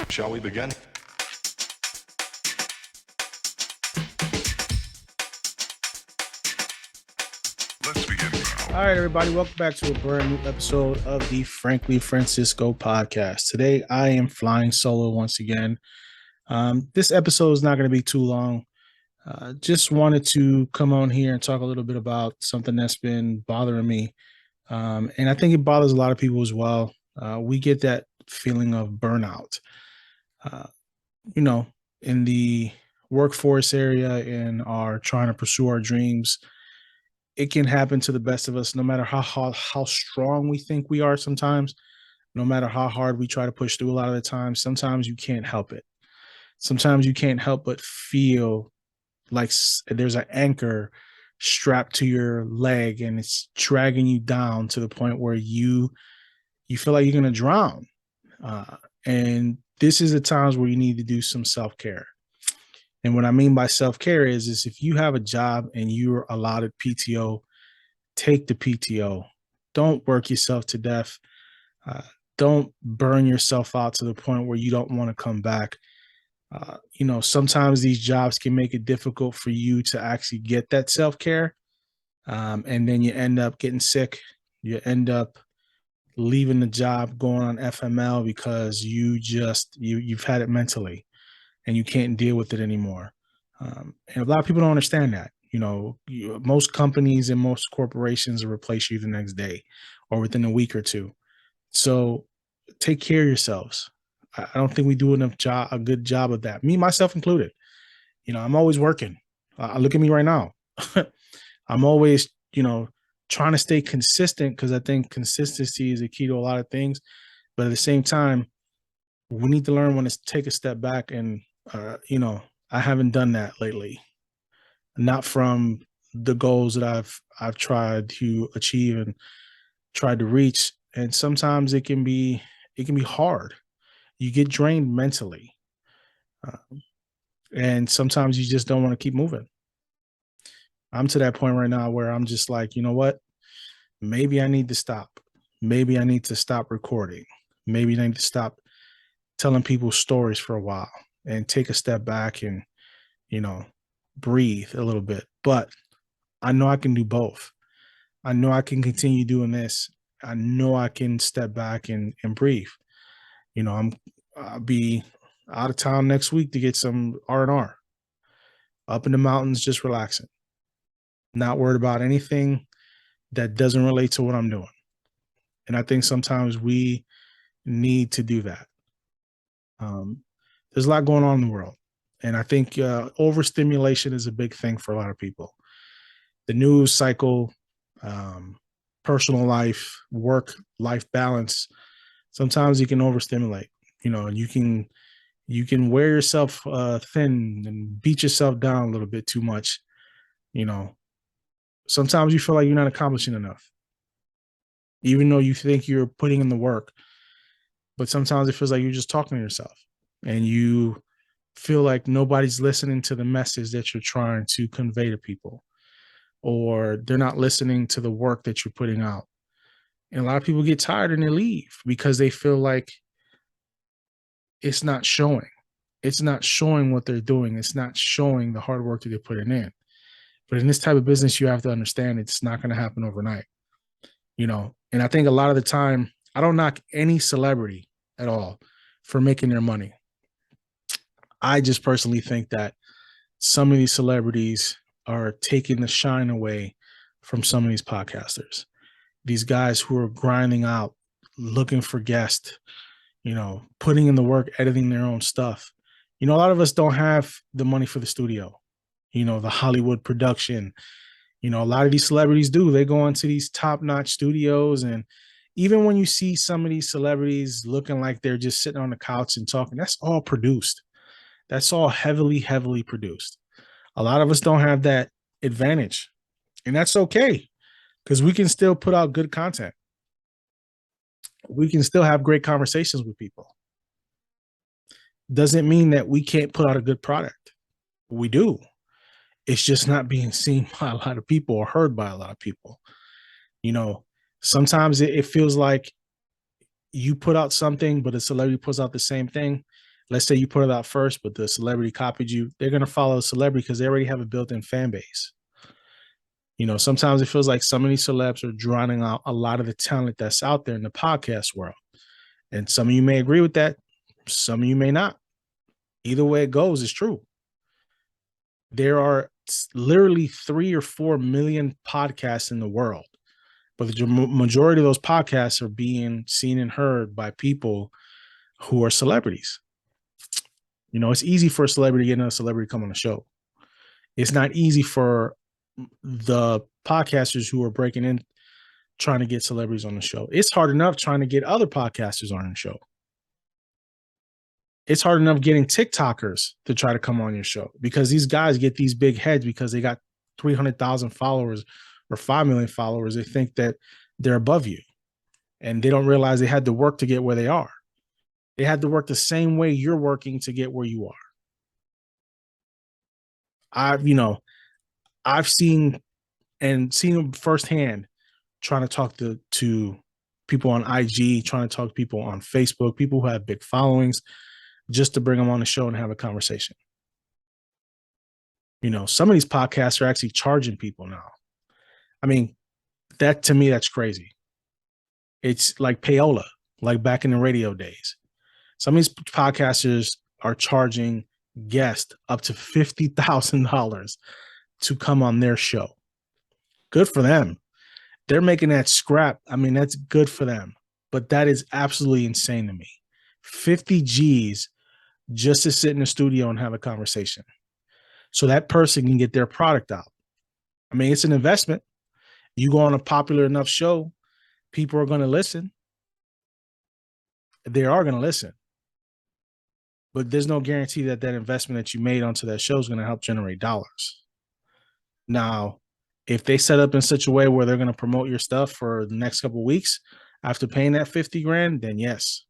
Shall we begin? Let's begin now. All right, everybody, welcome back to a brand new episode of the Frankly Francisco podcast. Today, I am flying solo once again. This episode is not going to be too long. Just wanted to come on here and talk a little bit about something that's been bothering me. And I think it bothers a lot of people as well. We get that feeling of burnout. Uh, in the workforce area and are trying to pursue our dreams, it can happen to the best of us, no matter how strong we think we are sometimes, no matter how hard we try to push through a lot of the time. Sometimes you can't help it. Sometimes you can't help but feel like there's an anchor strapped to your leg and it's dragging you down to the point where you feel like you're going to drown. And this is the times where you need to do some self-care. And what I mean by self-care is if you have a job and you're allotted PTO, take the PTO. Don't work yourself to death. Don't burn yourself out to the point where you don't want to come back. Sometimes these jobs can make it difficult for you to actually get that self-care. And then you end up getting sick. You end up leaving the job, going on FML because you've had it mentally and you can't deal with it anymore. And a lot of people don't understand that. Most companies and most corporations will replace you the next day or within a week or two. So take care of yourselves. I don't think we do a good job of that. Me, myself included. I'm always working. Look at me right now. I'm always, trying to stay consistent because I think consistency is a key to a lot of things. But at the same time, we need to learn when to take a step back. And, I haven't done that lately. Not from the goals that I've tried to achieve and tried to reach. And sometimes it can be hard. You get drained mentally. And sometimes you just don't want to keep moving. I'm to that point right now where I'm just like, you know what? Maybe I need to stop. Maybe I need to stop recording. Maybe I need to stop telling people stories for a while and take a step back and, breathe a little bit. But I know I can do both. I know I can continue doing this. I know I can step back and breathe. I'll be out of town next week to get some R&R. Up in the mountains, just relaxing. Not worried about anything that doesn't relate to what I'm doing. And I think sometimes we need to do that. There's a lot going on in the world. And I think overstimulation is a big thing for a lot of people. The news cycle, personal life, work-life balance, sometimes you can overstimulate, and you can wear yourself thin and beat yourself down a little bit too much. Sometimes you feel like you're not accomplishing enough, even though you think you're putting in the work. But sometimes it feels like you're just talking to yourself and you feel like nobody's listening to the message that you're trying to convey to people, or they're not listening to the work that you're putting out. And a lot of people get tired and they leave because they feel like it's not showing. It's not showing what they're doing. It's not showing the hard work that they're putting in. But in this type of business, you have to understand it's not going to happen overnight, And I think a lot of the time, I don't knock any celebrity at all for making their money. I just personally think that some of these celebrities are taking the shine away from some of these podcasters. These guys who are grinding out, looking for guests, putting in the work, editing their own stuff. A lot of us don't have the money for the studio, the Hollywood production. A lot of these celebrities do. They go into these top-notch studios. And even when you see some of these celebrities looking like they're just sitting on the couch and talking, that's all produced. That's all heavily, heavily produced. A lot of us don't have that advantage. And that's okay, because we can still put out good content. We can still have great conversations with people. Doesn't mean that we can't put out a good product. We do. It's just not being seen by a lot of people or heard by a lot of people. Sometimes it feels like you put out something, but a celebrity puts out the same thing. let's say you put it out first, but the celebrity copied you, they're going to follow the celebrity because they already have a built-in fan base. Sometimes it feels like some of these celebs are drowning out a lot of the talent that's out there in the podcast world. And some of you may agree with that. Some of you may not. Either way it goes is true. There are literally 3 or 4 million podcasts in the world, but the majority of those podcasts are being seen and heard by people who are celebrities. It's easy for a celebrity to get a celebrity to come on the show. It's not easy for the podcasters who are breaking in trying to get celebrities on the show. It's hard enough trying to get other podcasters on the show. It's hard enough getting TikTokers to try to come on your show because these guys get these big heads because they got 300,000 followers or 5 million followers. They think that they're above you and they don't realize they had to work to get where they are. They had to work the same way you're working to get where you are. I've seen them firsthand trying to talk to people on IG, trying to talk to people on Facebook, people who have big followings, just to bring them on the show and have a conversation. Some of these podcasts are actually charging people now. I mean, that to me, that's crazy. It's like payola, like back in the radio days. Some of these podcasters are charging guests up to $50,000 to come on their show. Good for them. They're making that scrap. I mean, that's good for them. But that is absolutely insane to me. 50 G's just to sit in the studio and have a conversation. So that person can get their product out. I mean, it's an investment. You go on a popular enough show, people are going to listen. They are going to listen. But there's no guarantee that investment that you made onto that show is going to help generate dollars. Now, if they set up in such a way where they're going to promote your stuff for the next couple of weeks after paying that 50 grand, then yes.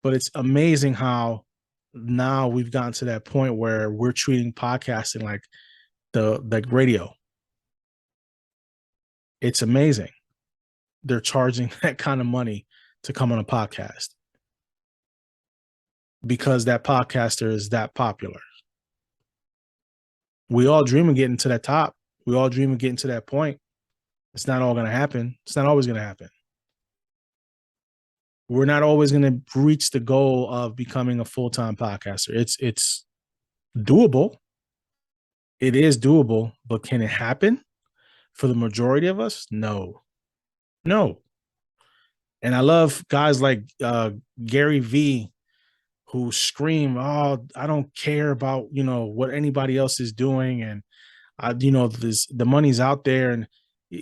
But it's amazing how now we've gotten to that point where we're treating podcasting like the radio. It's amazing. They're charging that kind of money to come on a podcast because that podcaster is that popular. We all dream of getting to that top. We all dream of getting to that point. It's not all going to happen. It's not always going to happen. We're not always going to reach the goal of becoming a full-time podcaster. It's doable. It is doable, but can it happen for the majority of us? No. And I love guys like Gary V, who scream, "Oh, I don't care about what anybody else is doing," and the money's out there. And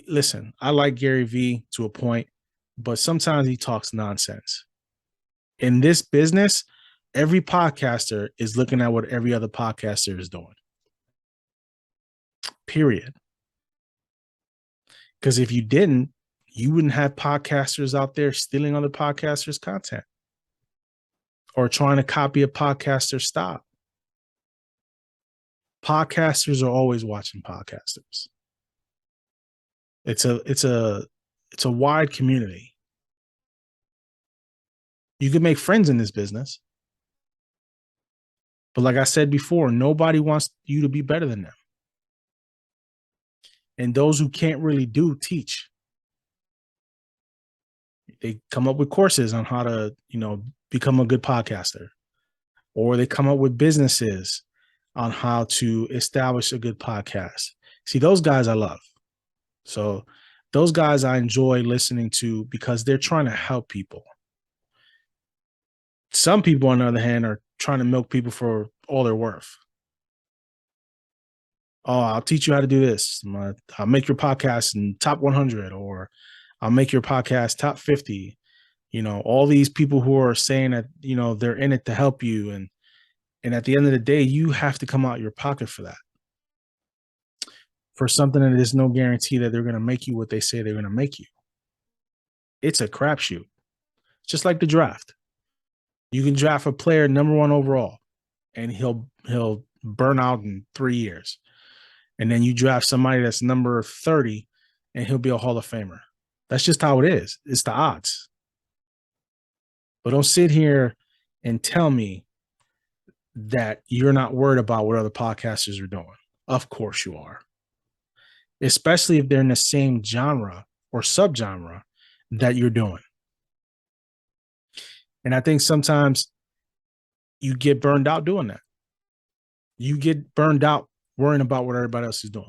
listen, I like Gary V to a point, but sometimes he talks nonsense. In this business, every podcaster is looking at what every other podcaster is doing. Period. Because if you didn't, you wouldn't have podcasters out there stealing other podcasters' content or trying to copy a podcaster's style. Podcasters are always watching podcasters. It's a wide community. You can make friends in this business. But like I said before, nobody wants you to be better than them. And those who can't really teach. They come up with courses on how to, become a good podcaster. Or they come up with businesses on how to establish a good podcast. See, those guys I love. So those guys I enjoy listening to because they're trying to help people. Some people, on the other hand, are trying to milk people for all they're worth. Oh, I'll teach you how to do this. I'll make your podcast in top 100, or I'll make your podcast top 50. All these people who are saying that, they're in it to help you. And at the end of the day, you have to come out of your pocket for that. For something that there's no guarantee that they're going to make you what they say they're going to make you. It's a crapshoot. Just like the draft. You can draft a player number 1 overall, and he'll burn out in 3 years. And then you draft somebody that's number 30, and he'll be a Hall of Famer. That's just how it is. It's the odds. But don't sit here and tell me that you're not worried about what other podcasters are doing. Of course you are, especially if they're in the same genre or subgenre that you're doing. And I think sometimes you get burned out doing that. You get burned out worrying about what everybody else is doing.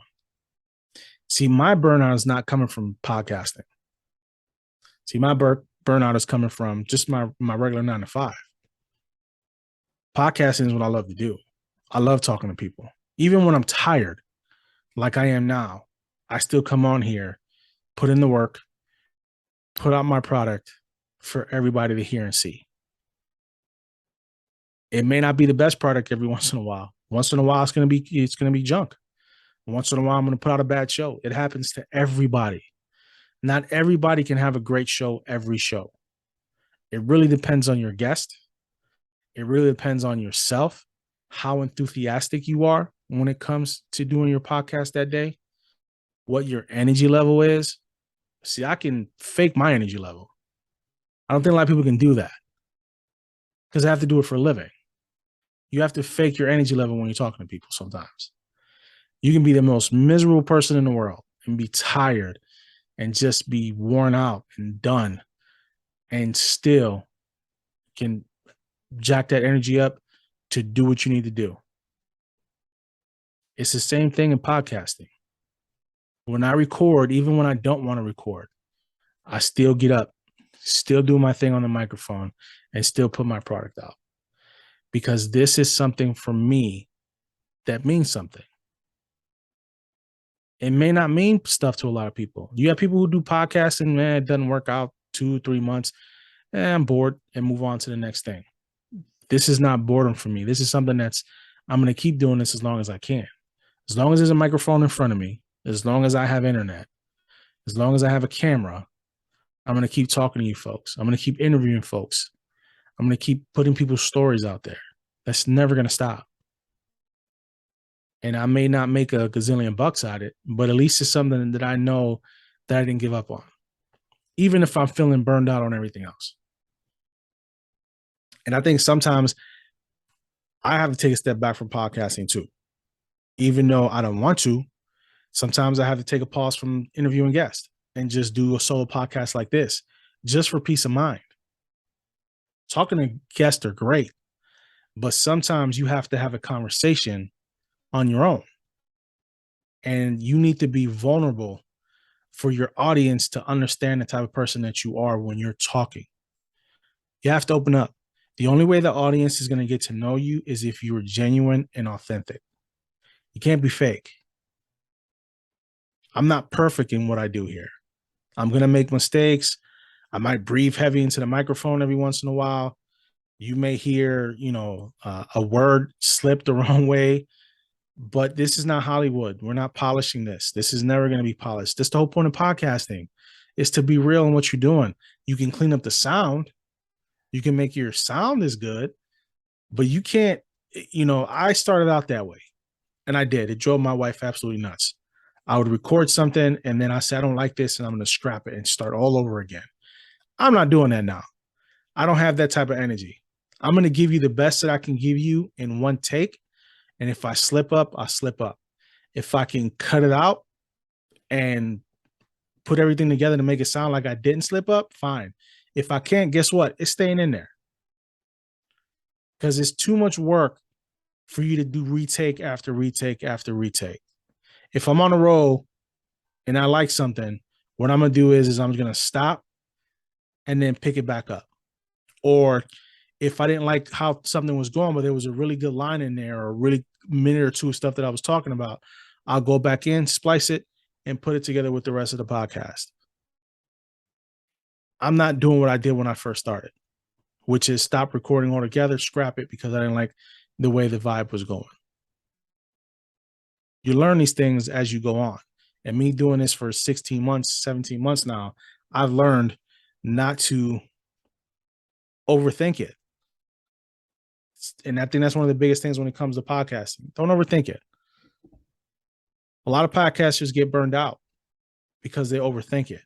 See, my burnout is not coming from podcasting. See, my burnout is coming from just my regular 9 to 5. Podcasting is what I love to do. I love talking to people. Even when I'm tired, like I am now, I still come on here, put in the work, put out my product for everybody to hear and see. It may not be the best product every once in a while. Once in a while, it's gonna be junk. Once in a while, I'm gonna put out a bad show. It happens to everybody. Not everybody can have a great show every show. It really depends on your guest. It really depends on yourself, how enthusiastic you are when it comes to doing your podcast that day, what your energy level is. See, I can fake my energy level. I don't think a lot of people can do that because I have to do it for a living. You have to fake your energy level when you're talking to people sometimes. You can be the most miserable person in the world and be tired and just be worn out and done and still can jack that energy up to do what you need to do. It's the same thing in podcasting. When I record, even when I don't want to record, I still get up, still do my thing on the microphone, and still put my product out. Because this is something for me that means something. It may not mean stuff to a lot of people. You have people who do podcasting, man, it doesn't work out 2-3 months, and I'm bored and move on to the next thing. This is not boredom for me. This is something I'm going to keep doing this as long as I can. As long as there's a microphone in front of me, as long as I have internet, as long as I have a camera, I'm going to keep talking to you folks. I'm going to keep interviewing folks. I'm going to keep putting people's stories out there. That's never going to stop. And I may not make a gazillion bucks at it, but at least it's something that I know that I didn't give up on, even if I'm feeling burned out on everything else. And I think sometimes I have to take a step back from podcasting too. Even though I don't want to, sometimes I have to take a pause from interviewing guests and just do a solo podcast like this, just for peace of mind. Talking to guests are great, but sometimes you have to have a conversation on your own. And you need to be vulnerable for your audience to understand the type of person that you are when you're talking. You have to open up. The only way the audience is going to get to know you is if you are genuine and authentic. You can't be fake. I'm not perfect in what I do here. I'm going to make mistakes. I might breathe heavy into the microphone every once in a while. You may hear, a word slip the wrong way, but this is not Hollywood. We're not polishing this. This is never going to be polished. That's the whole point of podcasting, is to be real in what you're doing. You can clean up the sound. You can make your sound as good, but you can't, I started out that way, and I did. It drove my wife absolutely nuts. I would record something, and then I said, I don't like this, and I'm going to scrap it and start all over again. I'm not doing that now. I don't have that type of energy. I'm going to give you the best that I can give you in one take. And if I slip up, I slip up. If I can cut it out and put everything together to make it sound like I didn't slip up, fine. If I can't, guess what? It's staying in there. Because it's too much work for you to do retake after retake after retake. If I'm on a roll and I like something, what I'm going to do is I'm going to stop and then pick it back up. Or if I didn't like how something was going, but there was a really good line in there or a really minute or two of stuff that I was talking about, I'll go back in, splice it, and put it together with the rest of the podcast. I'm not doing what I did when I first started, which is stop recording altogether, scrap it because I didn't like the way the vibe was going. You learn these things as you go on. And me doing this for 16 months, 17 months now, I've learned not to overthink it. And I think that's one of the biggest things when it comes to podcasting. Don't overthink it. A lot of podcasters get burned out because they overthink it.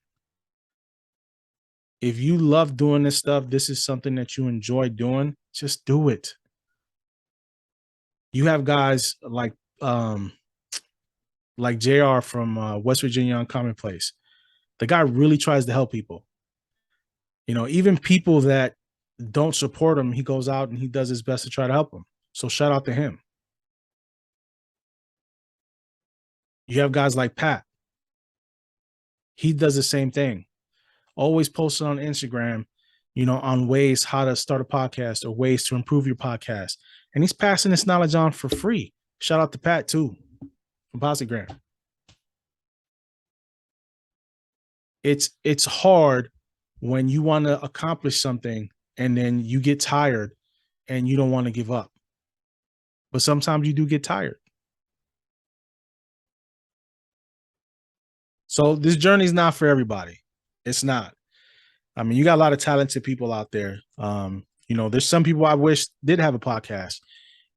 If you love doing this stuff, this is something that you enjoy doing, Just do it. You have guys like JR from West Virginia on Commonplace. The guy really tries to help people. Even people that don't support him, he goes out and he does his best to try to help them. So shout out to him. You have guys like Pat. He does the same thing. Always posting on Instagram, on ways how to start a podcast or ways to improve your podcast. And he's passing this knowledge on for free. Shout out to Pat too from Possegram. It's hard when you want to accomplish something and then you get tired and you don't want to give up. But sometimes you do get tired. So this journey is not for everybody. It's not. I mean, you got a lot of talented people out there. There's some people I wish did have a podcast.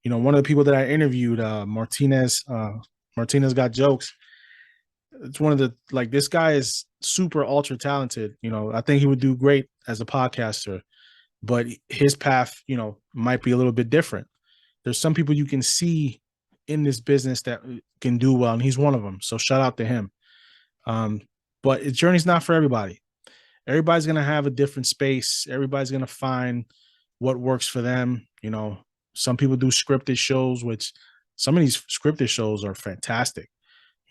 One of the people that I interviewed, Martinez Got Jokes. It's one of the, this guy is super ultra talented. I think he would do great as a podcaster, but his path, might be a little bit different. There's some people you can see in this business that can do well, and he's one of them. So shout out to him. But the journey's not for everybody. Everybody's going to have a different space. Everybody's going to find what works for them. Some people do scripted shows, which some of these scripted shows are fantastic.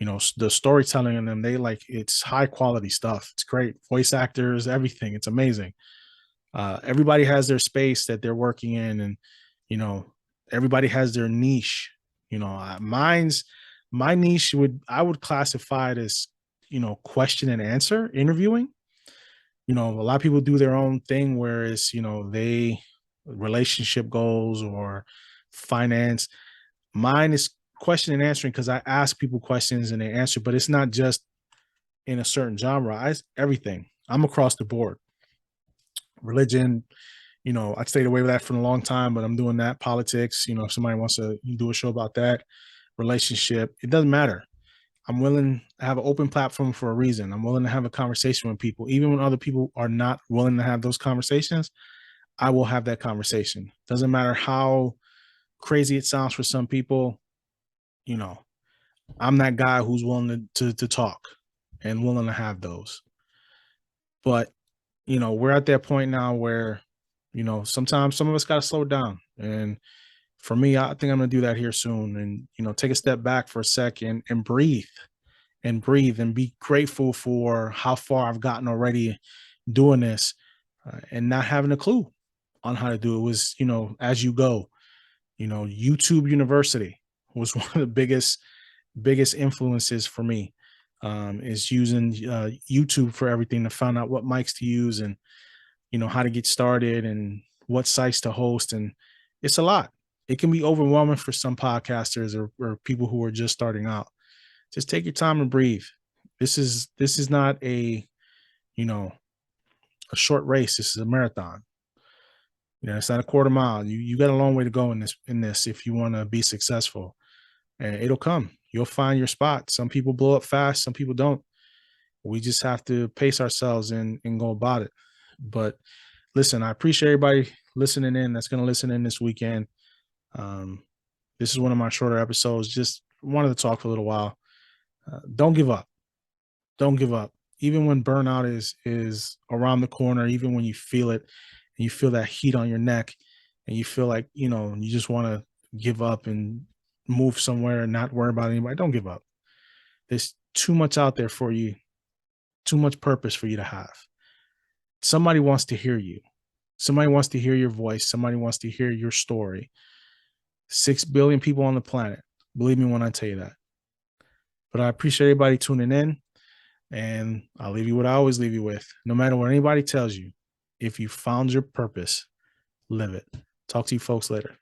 The storytelling in them, it's high quality stuff. It's great. Voice actors, everything. It's amazing. Everybody has their space that they're working in, and, everybody has their niche. My niche I would classify it as, question and answer interviewing. A lot of people do their own thing, whereas, they relationship goals or finance. Mine is question and answering because I ask people questions and they answer, but it's not just in a certain genre. It's everything. I'm across the board. Religion, I stayed away with that for a long time, but I'm doing that. Politics, if somebody wants to do a show about that, relationship, it doesn't matter. I'm willing to have an open platform for a reason. I'm willing to have a conversation with people. Even when other people are not willing to have those conversations, I will have that conversation. Doesn't matter how crazy it sounds for some people. I'm that guy who's willing to talk and willing to have those. But, we're at that point now where, sometimes some of us got to slow down. And for me, I think I'm going to do that here soon and, take a step back for a second and breathe and be grateful for how far I've gotten already doing this and not having a clue on how to do it. Was, as you go, YouTube University was one of the biggest influences for me, is using YouTube for everything to find out what mics to use and, how to get started and what sites to host. And it's a lot. It can be overwhelming for some podcasters or people who are just starting out. Just take your time and breathe. This is not a short race. This is a marathon. It's not a quarter mile. You got a long way to go in this if you want to be successful. And it'll come. You'll find your spot. Some people blow up fast, some people don't. We just have to pace ourselves and go about it. But listen, I appreciate everybody listening in that's going to listen in this weekend. This is one of my shorter episodes. Just wanted to talk for a little while. Don't give up. Don't give up. Even when burnout is around the corner, even when you feel it and you feel that heat on your neck and you feel like, you just want to give up and move somewhere and not worry about anybody, don't give up. There's too much out there for you, too much purpose for you to have. Somebody wants to hear you. Somebody wants to hear your voice. Somebody wants to hear your story. 6 billion people on the planet. Believe me when I tell you that. But I appreciate everybody tuning in. And I'll leave you what I always leave you with. No matter what anybody tells you, if you found your purpose, live it. Talk to you folks later.